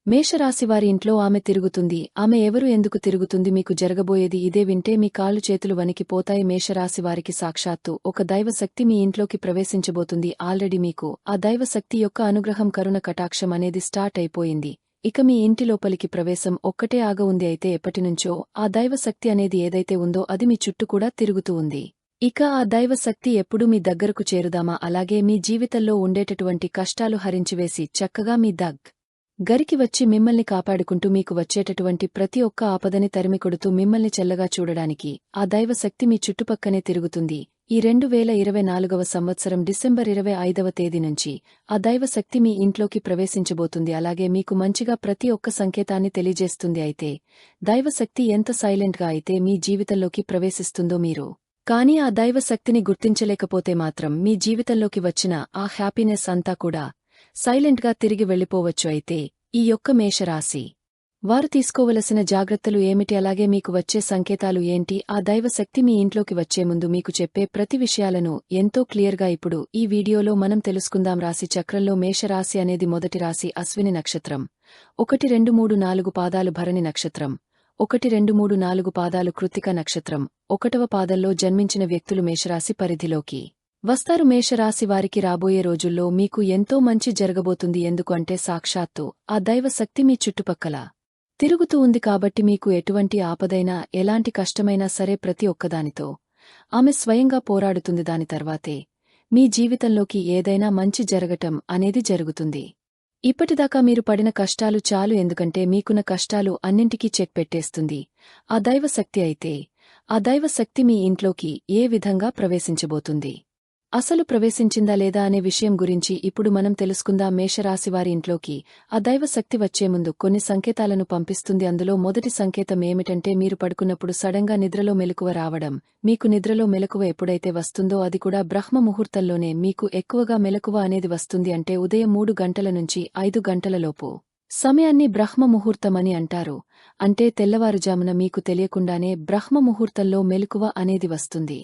మేషరాశివారి ఇంట్లో ఆమె తిరుగుతుంది. ఆమె ఎవరు, ఎందుకు తిరుగుతుంది, మీకు జరగబోయేది ఇదే. వింటే మీ కాళ్ళు చేతులు వణికిపోతాయి. మేషరాశివారికి సాక్షాత్తు ఒక దైవశక్తి మీ ఇంట్లోకి ప్రవేశించబోతుంది. ఆల్రెడీ మీకు ఆ దైవశక్తి యొక్క అనుగ్రహం, కరుణ, కటాక్షం అనేది స్టార్ట్ అయిపోయింది. ఇక మీ ఇంటి లోపలికి ప్రవేశం ఒక్కటే ఆగ ఉంది. అయితే ఎప్పటినుంచో ఆ దైవశక్తి అనేది ఏదైతే ఉందో అది మీ చుట్టూ కూడా తిరుగుతూ ఉంది. ఇక ఆ దైవశక్తి ఎప్పుడు మీ దగ్గరకు చేరుదామా, అలాగే మీ జీవితంలో ఉండేటటువంటి కష్టాలు హరించివేసి చక్కగా మీ గరికి వచ్చి మిమ్మల్ని కాపాడుకుంటూ మీకు వచ్చేటటువంటి ప్రతి ఒక్క ఆపదని తరిమికొడుతూ మిమ్మల్ని చెల్లగా చూడడానికి ఆ దైవశక్తి మీ చుట్టుపక్కనే తిరుగుతుంది. ఈ 2024వ సంవత్సరం డిసెంబర్ 25వ తేదీ నుంచి ఆ దైవశక్తి మీ ఇంట్లోకి ప్రవేశించబోతుంది. అలాగే మీకు మంచిగా ప్రతి ఒక్క సంకేతాన్ని తెలియజేస్తుంది. అయితే దైవశక్తి ఎంత సైలెంట్గా అయితే మీ జీవితంలోకి ప్రవేశిస్తుందో మీరు కానీ ఆ దైవశక్తిని గుర్తించలేకపోతే మాత్రం మీ జీవితంలోకి వచ్చిన ఆ హ్యాపీనెస్ అంతా కూడా సైలెంట్గా తిరిగి వెళ్ళిపోవచ్చు. అయితే ఈ యొక్క మేషరాశి వారు తీసుకోవలసిన జాగ్రత్తలు ఏమిటి, అలాగే మీకు వచ్చే సంకేతాలు ఏంటి, ఆ దైవశక్తి మీ ఇంట్లోకి వచ్చే ముందు మీకు చెప్పే ప్రతి విషయాలను ఎంతో క్లియర్గా ఇప్పుడు ఈ వీడియోలో మనం తెలుసుకుందాం. రాశి చక్రంలో మేషరాశి అనేది మొదటి రాశి. అశ్విని నక్షత్రం 1, 2, 3, 4 పాదాలు భరణి నక్షత్రం 1, 2, 3, 4 పాదాలు కృత్తిక నక్షత్రం 1వ పాదంలో జన్మించిన వ్యక్తులు మేషరాశి పరిధిలోకి వస్తారు. మేషరాశి వారికి రాబోయే రోజుల్లో మీకు ఎంతో మంచి జరగబోతుంది. ఎందుకు అంటే సాక్షాత్తు ఆ దైవశక్తి మీ చుట్టుపక్కల తిరుగుతూ ఉంది కాబట్టి మీకు ఎటువంటి ఆపదైనా, ఎలాంటి కష్టమైనా సరే ప్రతి ఒక్కదానితో ఆమె స్వయంగా పోరాడుతుంది. దాని తర్వాతే మీ జీవితంలోకి ఏదైనా మంచి జరగటం అనేది జరుగుతుంది. ఇప్పటిదాకా మీరు పడిన కష్టాలు చాలు, ఎందుకంటే మీకున్న కష్టాలు అన్నింటికీ చెక్ పెట్టేస్తుంది ఆ దైవశక్తి. అయితే ఆ దైవశక్తి మీ ఇంట్లోకి ఏ విధంగా ప్రవేశించబోతుంది, అసలు ప్రవేశించిందా లేదా అనే విషయం గురించి ఇప్పుడు మనం తెలుసుకుందాం. మేషరాశివారి ఇంట్లోకి ఆ దైవశక్తి వచ్చే ముందు కొన్ని సంకేతాలను పంపిస్తుంది. అందులో మొదటి సంకేతం ఏమిటంటే మీరు పడుకున్నప్పుడు సడన్గా నిద్రలో మెలకువ రావడం. మీకు నిద్రలో మెలకువ ఎప్పుడైతే వస్తుందో అది కూడా బ్రహ్మ ముహూర్తంలోనే మీకు ఎక్కువగా మెలకువ అనేది వస్తుంది. అంటే ఉదయం 3 గంటల నుంచి 5 గంటలలోపు సమయాన్ని బ్రహ్మ ముహూర్తమని అంటారు. అంటే తెల్లవారుజామున మీకు తెలియకుండానే బ్రహ్మ ముహూర్తంలో మెలకువ అనేది వస్తుంది.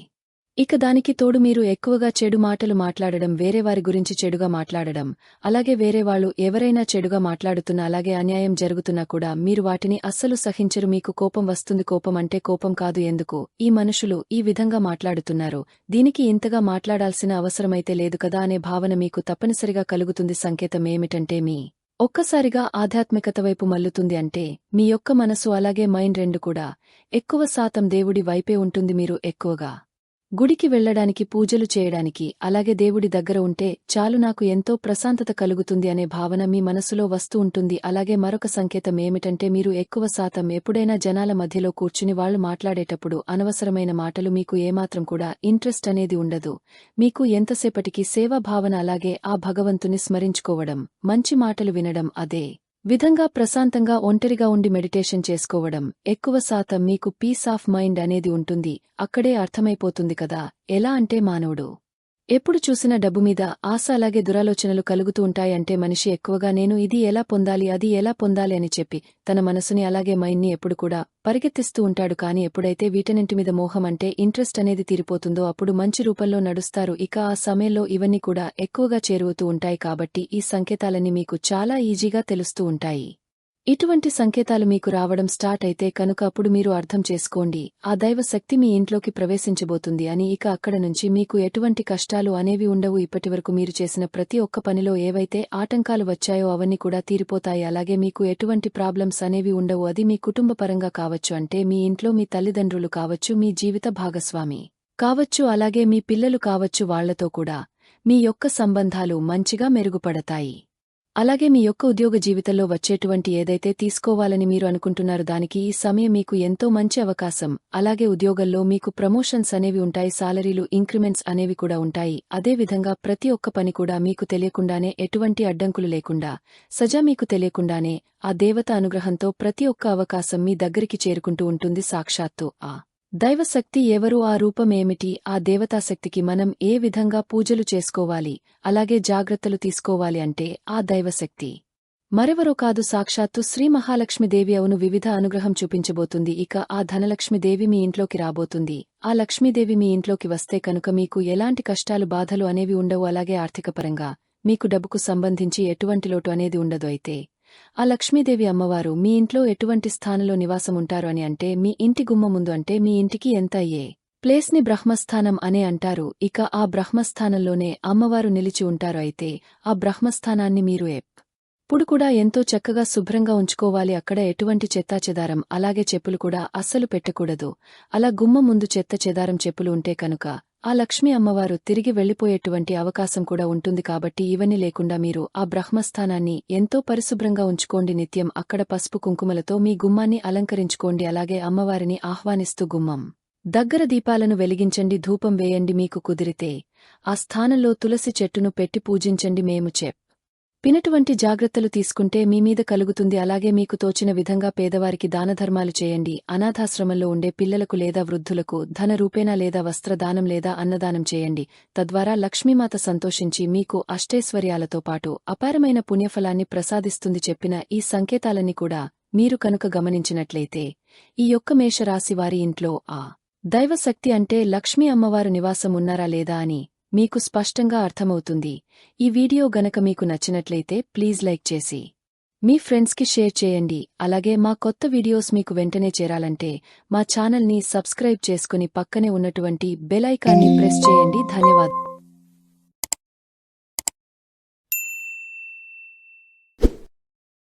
ఇక దానికి తోడు మీరు ఎక్కువగా చెడు మాటలు మాట్లాడడం, వేరేవారి గురించి చెడుగా మాట్లాడడం, అలాగే వేరేవాళ్లు ఎవరైనా చెడుగా మాట్లాడుతున్నా, అలాగే అన్యాయం జరుగుతున్నా కూడా మీరు వాటిని అస్సలు సహించరు. మీకు కోపం వస్తుంది. కోపం అంటే కోపం కాదు, ఎందుకు ఈ మనుషులు ఈ విధంగా మాట్లాడుతున్నారు, దీనికి ఇంతగా మాట్లాడాల్సిన అవసరమైతే లేదు కదా అనే భావన మీకు తప్పనిసరిగా కలుగుతుంది. సంకేతం ఏమిటంటే మీ ఒక్కసారిగా ఆధ్యాత్మికత వైపు మల్లుతుంది. అంటే మీ యొక్క మనసు అలాగే మైండ్ రెండు కూడా ఎక్కువ శాతం దేవుడి వైపే ఉంటుంది. మీరు ఎక్కువగా గుడికి వెళ్లడానికి, పూజలు చేయడానికి, అలాగే దేవుడి దగ్గర ఉంటే చాలు, నాకు ఎంతో ప్రశాంతత కలుగుతుంది అనే భావన మీ మనసులో వస్తూ ఉంటుంది. అలాగే మరొక సంకేతం ఏమిటంటే మీరు ఎక్కువ శాతం ఎప్పుడైనా జనాల మధ్యలో కూర్చుని వాళ్లు మాట్లాడేటప్పుడు అనవసరమైన మాటలు, మీకు ఏమాత్రం కూడా ఇంట్రెస్ట్ అనేది ఉండదు. మీకు ఎంతసేపటికి సేవాభావన, అలాగే ఆ భగవంతుని స్మరించుకోవడం, మంచి మాటలు వినడం, అదే విధంగా ప్రశాంతంగా ఒంటరిగా ఉండి మెడిటేషన్ చేసుకోవడం, ఎక్కువ శాతం మీకు పీస్ ఆఫ్ మైండ్ అనేది ఉంటుంది. అక్కడే అర్థమైపోతుంది కదా ఎలా అంటే మానవుడు ఎప్పుడు చూసినా డబ్బు మీద ఆశ, అలాగే దురాలోచనలు కలుగుతూ ఉంటాయి. అంటే మనిషి ఎక్కువగా నేను ఇది ఎలా పొందాలి, అది ఎలా పొందాలి అని చెప్పి తన మనసుని అలాగే మైండ్ని ఎప్పుడు కూడా పరిగెత్తిస్తూ ఉంటాడు. కానీ ఎప్పుడైతే వీటన్నింటి మీద మోహం అంటే ఇంట్రెస్ట్ అనేది తీరిపోతుందో అప్పుడు మంచి రూపంలో నడుస్తారు. ఇక ఆ సమయంలో ఇవన్నీ కూడా ఎక్కువగా చేరువుతూ ఉంటాయి. కాబట్టి ఈ సంకేతాలన్నీ మీకు చాలా ఈజీగా తెలుస్తూ ఉంటాయి. ఇటువంటి సంకేతాలు మీకు రావడం స్టార్ట్ అయితే కనుక అప్పుడు మీరు అర్థం చేసుకోండి ఆ దైవశక్తి మీ ఇంట్లోకి ప్రవేశించబోతుంది అని. ఇక అక్కడ నుంచి మీకు ఎటువంటి కష్టాలు అనేవి ఉండవు. ఇప్పటివరకు మీరు చేసిన ప్రతి ఒక్క పనిలో ఏవైతే ఆటంకాలు వచ్చాయో అవన్నీ కూడా తీరిపోతాయి. అలాగే మీకు ఎటువంటి ప్రాబ్లమ్స్ అనేవి ఉండవు. అది మీ కుటుంబ పరంగా కావచ్చు, అంటే మీ ఇంట్లో మీ తల్లిదండ్రులు కావచ్చు, మీ జీవిత భాగస్వామి కావచ్చు, అలాగే మీ పిల్లలు కావచ్చు, వాళ్లతో కూడా మీ యొక్క సంబంధాలు మంచిగా మెరుగుపడతాయి. అలాగే మీ యొక్క ఉద్యోగ జీవితంలో వచ్చేటువంటి ఏదైతే తీసుకోవాలని మీరు అనుకుంటున్నారో దానికి ఈ సమయం మీకు ఎంతో మంచి అవకాశం. అలాగే ఉద్యోగంలో మీకు ప్రమోషన్స్ అనేవి ఉంటాయి, సాలరీలు ఇంక్రిమెంట్స్ అనేవి కూడా ఉంటాయి. అదేవిధంగా ప్రతి ఒక్క పని కూడా మీకు తెలియకుండానే, ఎటువంటి అడ్డంకులు లేకుండా, సజా మీకు తెలియకుండానే ఆ దేవత అనుగ్రహంతో ప్రతి ఒక్క అవకాశం మీ దగ్గరికి చేరుకుంటూ ఉంటుంది. సాక్షాత్తు ఆ దైవశక్తి ఎవరు, ఆ రూపం ఏమిటి, ఆ దేవతాశక్తికి మనం ఏ విధంగా పూజలు చేసుకోవాలి, అలాగే జాగ్రత్తలు తీసుకోవాలి అంటే ఆ దైవశక్తి మరెవరో కాదు, సాక్షాత్తు శ్రీ మహాలక్ష్మీదేవి. అవును, వివిధ అనుగ్రహం చూపించబోతుంది. ఇక ఆ ధనలక్ష్మీదేవి మీ ఇంట్లోకి రాబోతుంది. ఆ లక్ష్మీదేవి మీ ఇంట్లోకి వస్తే కనుక మీకు ఎలాంటి కష్టాలు, బాధలు అనేవి ఉండవు. అలాగే ఆర్థికపరంగా మీకు డబ్బుకు సంబంధించి ఎటువంటి లోటు అనేది ఉండదు. అయితే ఆ లక్ష్మీదేవి అమ్మవారు మీ ఇంట్లో ఎటువంటి స్థానంలో నివాసముంటారు అని అంటే మీ ఇంటి గుమ్మ ముందు అంటే మీ ఇంటికి ఎంత అయ్యే ప్లేస్ని బ్రహ్మస్థానం అనే అంటారు. ఇక ఆ బ్రహ్మస్థానంలోనే అమ్మవారు నిలిచి ఉంటారు. అయితే ఆ బ్రహ్మస్థానాన్ని మీరు ఎప్పుడు కూడా ఎంతో చక్కగా శుభ్రంగా ఉంచుకోవాలి. అక్కడ ఎటువంటి చెత్తాచెదారం అలాగే చెప్పులు కూడా అస్సలు పెట్టకూడదు. అలా గుమ్మం ముందు చెత్త చెదారం చెప్పులు ఉంటే కనుక ఆ లక్ష్మీ అమ్మవారు తిరిగి వెళ్లిపోయేటువంటి అవకాశం కూడా ఉంటుంది. కాబట్టి ఇవన్నీ లేకుండా మీరు ఆ బ్రహ్మస్థానాన్ని ఎంతో పరిశుభ్రంగా ఉంచుకోండి. నిత్యం అక్కడ పసుపు కుంకుమలతో మీ గుమ్మాన్ని అలంకరించుకోండి. అలాగే అమ్మవారిని ఆహ్వానిస్తూ గుమ్మం దగ్గర దీపాలను వెలిగించండి, ధూపం వేయండి. మీకు కుదిరితే ఆ స్థానంలో తులసి చెట్టును పెట్టి పూజించండి. మేము చెప్పినటువంటి జాగ్రత్తలు తీసుకుంటే మీమీద కలుగుతుంది. అలాగే మీకు తోచిన విధంగా పేదవారికి దానధర్మాలు చేయండి. అనాథాశ్రమంలో ఉండే పిల్లలకు లేదా వృద్ధులకు ధన రూపేణా లేదా వస్త్రదానం లేదా అన్నదానం చేయండి. తద్వారా లక్ష్మీమాత సంతోషించి మీకు అష్టైశ్వర్యాలతో పాటు అపారమైన పుణ్యఫలాన్ని ప్రసాదిస్తుంది. చెప్పిన ఈ సంకేతాలన్నీ కూడా మీరు కనుక గమనించినట్లయితే ఈ యొక్క మేషరాశి వారి ఇంట్లో ఆ దైవశక్తి అంటే లక్ష్మీ అమ్మవారు నివాసం ఉన్నారా లేదా అని మీకు స్పష్టంగా అర్థమవుతుంది. ఈ వీడియో గనక మీకు నచ్చినట్లయితే ప్లీజ్ లైక్ చేసి మీ ఫ్రెండ్స్కి షేర్ చేయండి. అలాగే మా కొత్త వీడియోస్ మీకు వెంటనే చేరాలంటే మా ఛానల్ని సబ్స్క్రైబ్ చేసుకుని పక్కనే ఉన్నటువంటి బెల్ ఐకాన్ని ప్రెస్ చేయండి. ధన్యవాదాలు.